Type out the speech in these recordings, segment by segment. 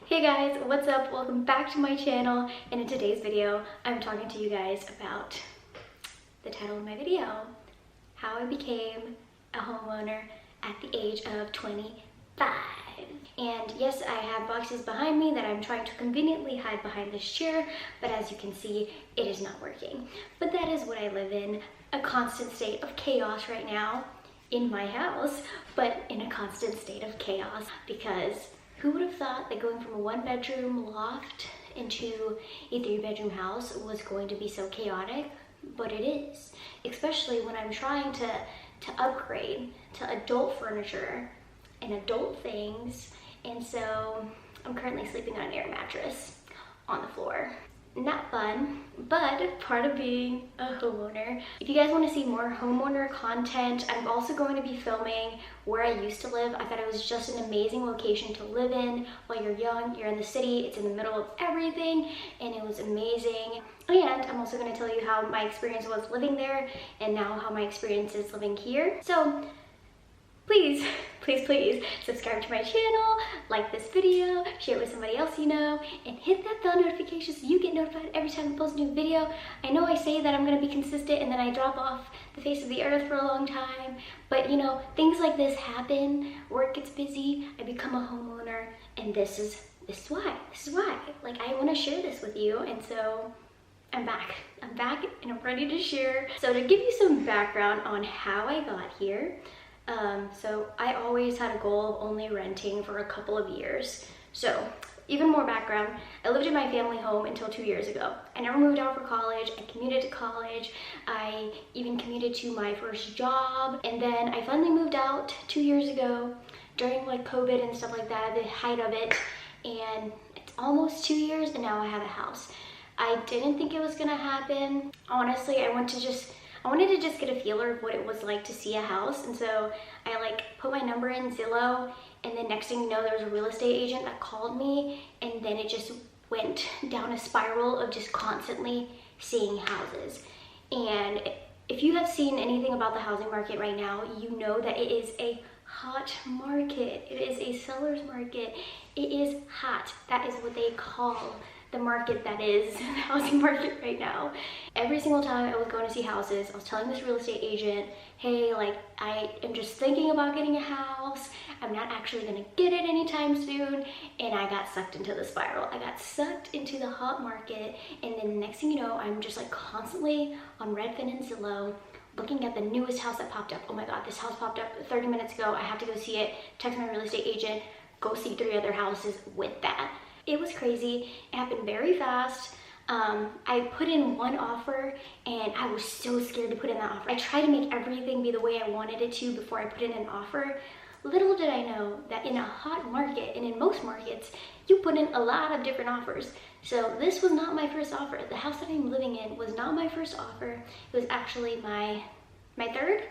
Hey guys, what's up? Welcome back to my channel, and in today's video I'm talking to you guys about the title of my video, how I became a homeowner at the age of 25. And yes, I have boxes behind me that I'm trying to conveniently hide behind this chair, but as you can see, it is not working. But that is what I live in, a constant state of chaos right now in my house, but in a constant state of chaos because who would have thought that going from a one-bedroom loft into a three-bedroom house was going to be so chaotic? But it is, especially when I'm trying to upgrade to adult furniture and adult things. And so I'm currently sleeping on an air mattress on the floor. Not fun, but part of being a homeowner. If you guys want to see more homeowner content, I'm also going to be filming where I used to live. I thought it was just an amazing location to live in. While you're young, you're in the city, it's in the middle of everything, and it was amazing. And I'm also going to tell you how my experience was living there and now how my experience is living here. So please subscribe to my channel, like this video, share it with somebody else you know, and hit that bell notification so you get notified every time I post a new video. I know I say that I'm going to be consistent and then I drop off the face of the earth for a long time, but you know, things like this happen, work gets busy, I become a homeowner, and this is why. Like, I want to share this with you, and so I'm back and I'm ready to share. So to give you some background on how I got here, so I always had a goal of only renting for a couple of years. So even more background, I lived in my family home until 2 years ago. I never moved out for college. I commuted to college. I even commuted to my first job. And then I finally moved out 2 years ago during like COVID and stuff like that, the height of it. And it's almost 2 years and now I have a house. I didn't think it was gonna happen. Honestly, I wanted to just get a feeler of what it was like to see a house, and so I like put my number in Zillow, and then next thing you know, there was a real estate agent that called me, and then it just went down a spiral of just constantly seeing houses. And if you have seen anything about the housing market right now, you know that it is a hot market. It is a seller's market. It is hot. That is what they call the market that is the housing market right now. Every single time I was going to see houses, I was telling this real estate agent, hey, like, I am just thinking about getting a house. I'm not actually gonna get it anytime soon. And I got sucked into the spiral. I got sucked into the hot market. And then next thing you know, I'm just like constantly on Redfin and Zillow looking at the newest house that popped up. Oh my God, this house popped up 30 minutes ago. I have to go see it. Text my real estate agent, go see 3 other houses with that. It was crazy. It happened very fast. I put in one offer and I was so scared to put in that offer. I tried to make everything be the way I wanted it to before I put in an offer. Little did I know that in a hot market, and in most markets, you put in a lot of different offers. So this was not my first offer. The house that I'm living in was not my first offer. It was actually my third,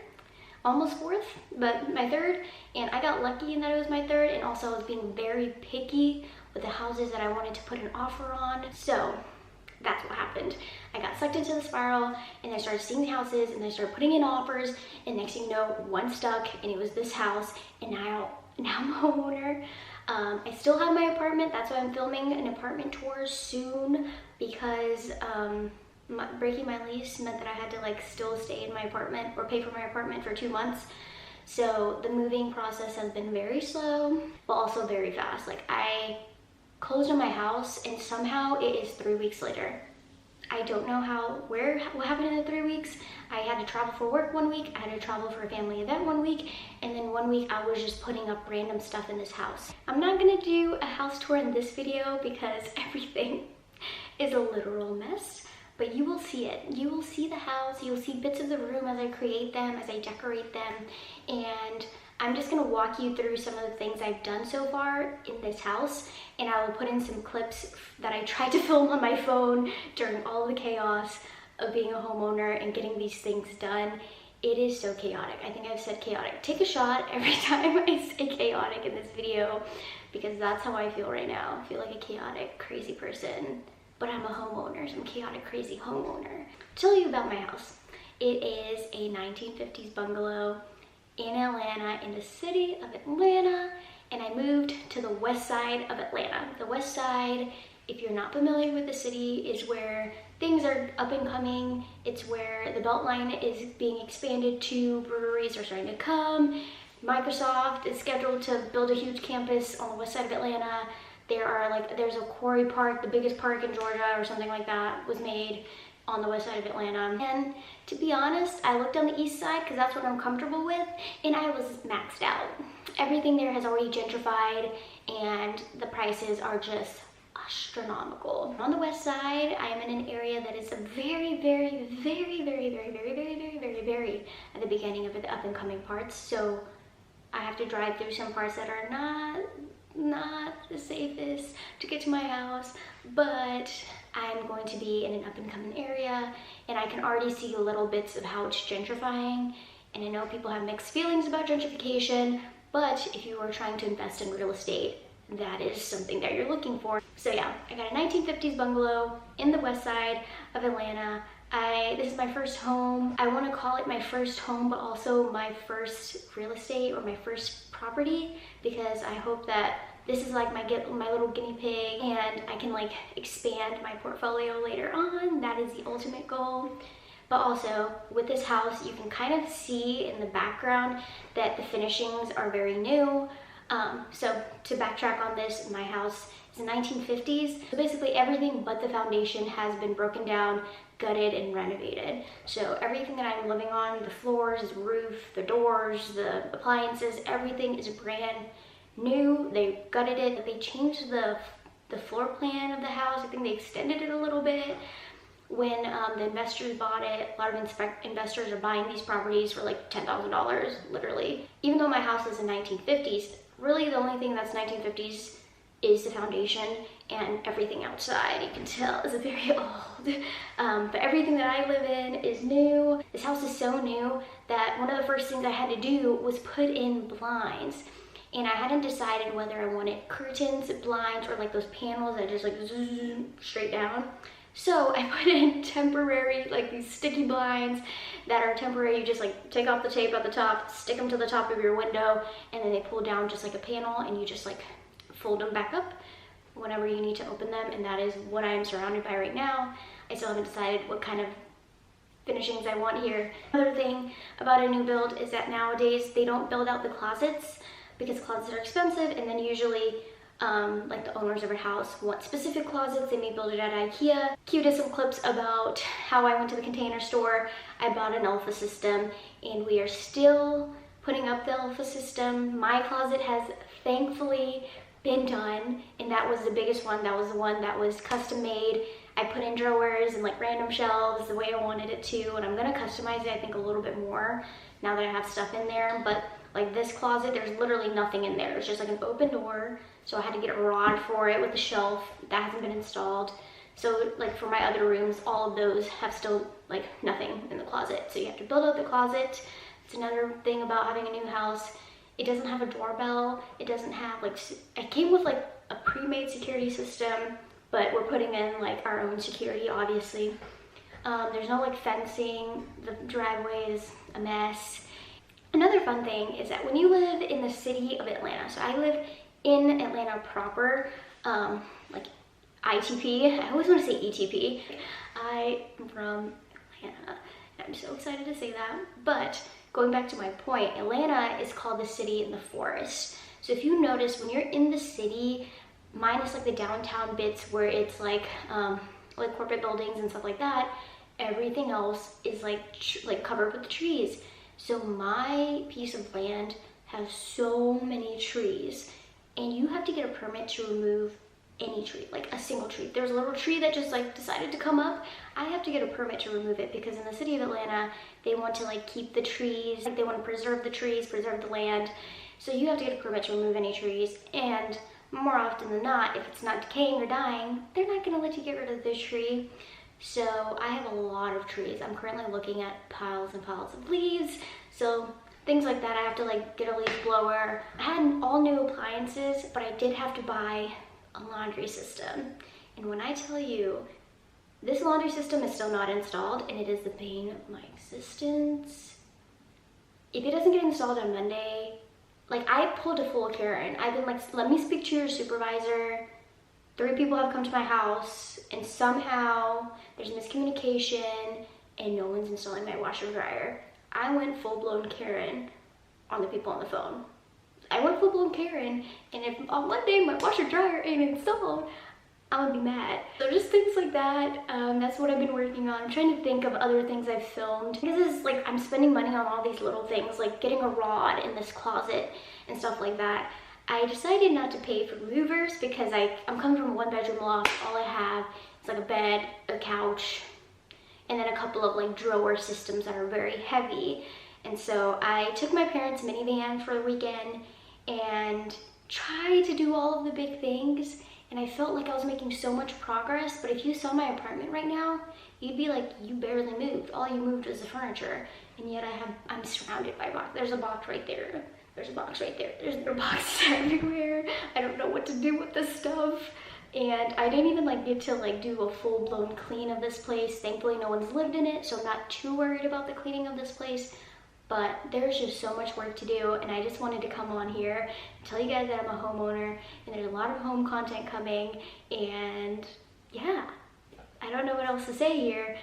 almost fourth, but my third. And I got lucky in that it was my third, and also I was being very picky with the houses that I wanted to put an offer on. So that's what happened. I got sucked into the spiral, and I started seeing the houses, and I started putting in offers, and next thing you know, one stuck, and it was this house, and now I'm a homeowner. I still have my apartment. That's why I'm filming an apartment tour soon, because breaking my lease meant that I had to like still stay in my apartment or pay for my apartment for 2 months. So the moving process has been very slow, but also very fast. Like, I closed on my house and somehow it is 3 weeks later. I don't know what happened in the 3 weeks. I had to travel for work 1 week, I had to travel for a family event 1 week, and then 1 week I was just putting up random stuff in this house. I'm not gonna do a house tour in this video because everything is a literal mess, but you will see it. You will see the house, you'll see bits of the room as I create them, as I decorate them, and I'm just gonna walk you through some of the things I've done so far in this house, and I will put in some clips that I tried to film on my phone during all the chaos of being a homeowner and getting these things done. It is so chaotic. I think I've said chaotic. Take a shot every time I say chaotic in this video, because that's how I feel right now. I feel like a chaotic, crazy person, but I'm a homeowner, so I'm a chaotic, crazy homeowner. To tell you about my house, it is a 1950s bungalow in Atlanta, in the city of Atlanta, and I moved to the west side of Atlanta. The west side, if you're not familiar with the city, is where things are up and coming. It's where the Beltline is being expanded to, breweries are starting to come. Microsoft is scheduled to build a huge campus on the west side of Atlanta. There's a quarry park, the biggest park in Georgia or something like that, was made on the west side of Atlanta. And to be honest, I looked on the east side because that's what I'm comfortable with, and I was maxed out. Everything there has already gentrified and the prices are just astronomical. On the west side, I am in an area that is very, very, very, very, very, very, very, very, very, very at the beginning of the up and coming parts. So I have to drive through some parts that are not the safest to get to my house, but I'm going to be in an up and coming area, and I can already see little bits of how it's gentrifying. And I know people have mixed feelings about gentrification, but if you are trying to invest in real estate, that is something that you're looking for. So yeah, I got a 1950s bungalow in the west side of Atlanta. This is my first home. I want to call it my first home, but also my first real estate or my first property, because I hope that this is like my little guinea pig, and I can like expand my portfolio later on. That is the ultimate goal. But also with this house, you can kind of see in the background that the finishings are very new. So to backtrack on this, my house is the 1950s. So basically everything but the foundation has been broken down, gutted, and renovated. So everything that I'm living on, the floors, the roof, the doors, the appliances, everything is brand new. They gutted it. They changed the floor plan of the house. I think they extended it a little bit. When the investors bought it, a lot of investors are buying these properties for like $10,000, literally. Even though my house is in 1950s, really the only thing that's 1950s is the foundation, and everything outside, you can tell, is very old. But everything that I live in is new. This house is so new that one of the first things I had to do was put in blinds. And I hadn't decided whether I wanted curtains, blinds, or like those panels that just like zoom straight down. So I put in temporary, like these sticky blinds that are temporary. You just like take off the tape at the top, stick them to the top of your window, and then they pull down just like a panel, and you just like fold them back up whenever you need to open them. And that is what I am surrounded by right now. I still haven't decided what kind of finishings I want here. Another thing about a new build is that nowadays they don't build out the closets because closets are expensive, and then usually like the owners of a house want specific closets. They may build it at IKEA. Cue did some clips about how I went to the Container Store. I bought an Alpha system, and we are still putting up the Alpha system. My closet has thankfully been done, and that was the biggest one. That was the one that was custom made. I put in drawers and like random shelves the way I wanted it to, and I'm gonna customize it, I think, a little bit more now that I have stuff in there. But like this closet, there's literally nothing in there. It's just like an open door. So I had to get a rod for it with the shelf. That hasn't been installed. So like for my other rooms, all of those have still like nothing in the closet. So you have to build out the closet. It's another thing about having a new house. It doesn't have a doorbell. It doesn't have like, it came with like a pre-made security system, but we're putting in like our own security, obviously. There's no like fencing. The driveway is a mess. Another fun thing is that when you live in the city of Atlanta, so I live in Atlanta proper, like ITP, I always want to say ETP. I am from Atlanta, and I'm so excited to say that. But going back to my point, Atlanta is called the city in the forest. So if you notice, when you're in the city, minus like the downtown bits where it's like corporate buildings and stuff like that, everything else is like covered with trees. So my piece of land has so many trees, and you have to get a permit to remove any tree, like a single tree. There's a little tree that just like decided to come up. I have to get a permit to remove it because in the city of Atlanta, they want to like keep the trees, like they want to preserve the trees, preserve the land. So you have to get a permit to remove any trees, and more often than not, if it's not decaying or dying, they're not gonna let you get rid of this tree. So I have a lot of trees. I'm currently looking at piles and piles of leaves. So things like that, I have to like get a leaf blower. I had all new appliances, but I did have to buy a laundry system. And when I tell you, this laundry system is still not installed, and it is the bane of my existence. If it doesn't get installed on Monday, like I pulled a full Karen. I've been like, let me speak to your supervisor. 3 people have come to my house and somehow there's miscommunication and no one's installing my washer and dryer. I went full-blown Karen on the people on the phone. I went full-blown Karen, and if on one day my washer and dryer ain't installed, I'm gonna be mad. So just things like that. That's what I've been working on. I'm trying to think of other things I've filmed. This is like, I'm spending money on all these little things, like getting a rod in this closet and stuff like that. I decided not to pay for movers because I'm coming from a 1-bedroom loft. All I have is like a bed, a couch, and then a couple of like drawer systems that are very heavy. And so I took my parents' minivan for the weekend and tried to do all of the big things. And I felt like I was making so much progress, but if you saw my apartment right now, you'd be like, you barely moved. All you moved was the furniture. And yet I'm surrounded by boxes. There's a box right there. There's a box right there. There's boxes everywhere. I don't know what to do with this stuff. And I didn't even like get to like do a full-blown clean of this place. Thankfully, no one's lived in it, so I'm not too worried about the cleaning of this place. But there's just so much work to do, and I just wanted to come on here and tell you guys that I'm a homeowner, and there's a lot of home content coming, and yeah, I don't know what else to say here.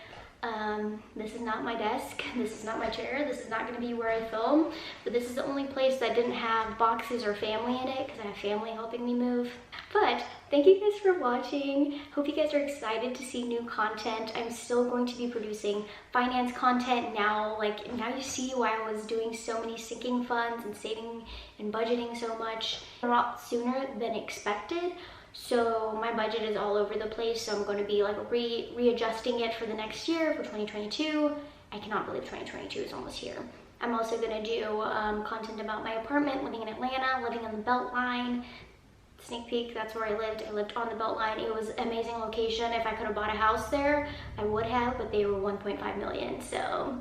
This is not my desk, this is not my chair, this is not going to be where I film, but this is the only place that didn't have boxes or family in it because I have family helping me move. But thank you guys for watching. Hope you guys are excited to see new content. I'm still going to be producing finance content now. Like, now you see why I was doing so many sinking funds and saving and budgeting so much a lot sooner than expected. So my budget is all over the place, so I'm going to be like readjusting it for the next year, for 2022. I cannot believe 2022 is almost here. I'm also going to do content about my apartment, living in Atlanta, living on the Beltline. Sneak peek, that's where I lived. I lived on the Beltline. It was an amazing location. If I could have bought a house there, I would have, but they were 1.5 million, so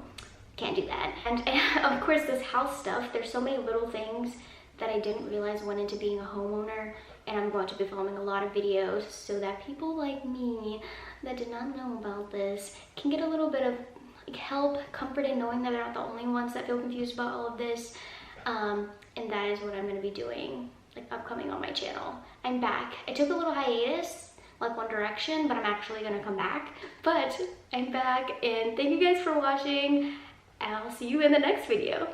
can't do that. And of course, this house stuff, there's so many little things that I didn't realize went into being a homeowner, and I'm going to be filming a lot of videos so that people like me that did not know about this can get a little bit of like help, comfort in knowing that they're not the only ones that feel confused about all of this. And that is what I'm going to be doing, like upcoming on my channel. I'm back. I took a little hiatus, like One Direction, but I'm actually going to come back. But I'm back, and thank you guys for watching. I'll see you in the next video.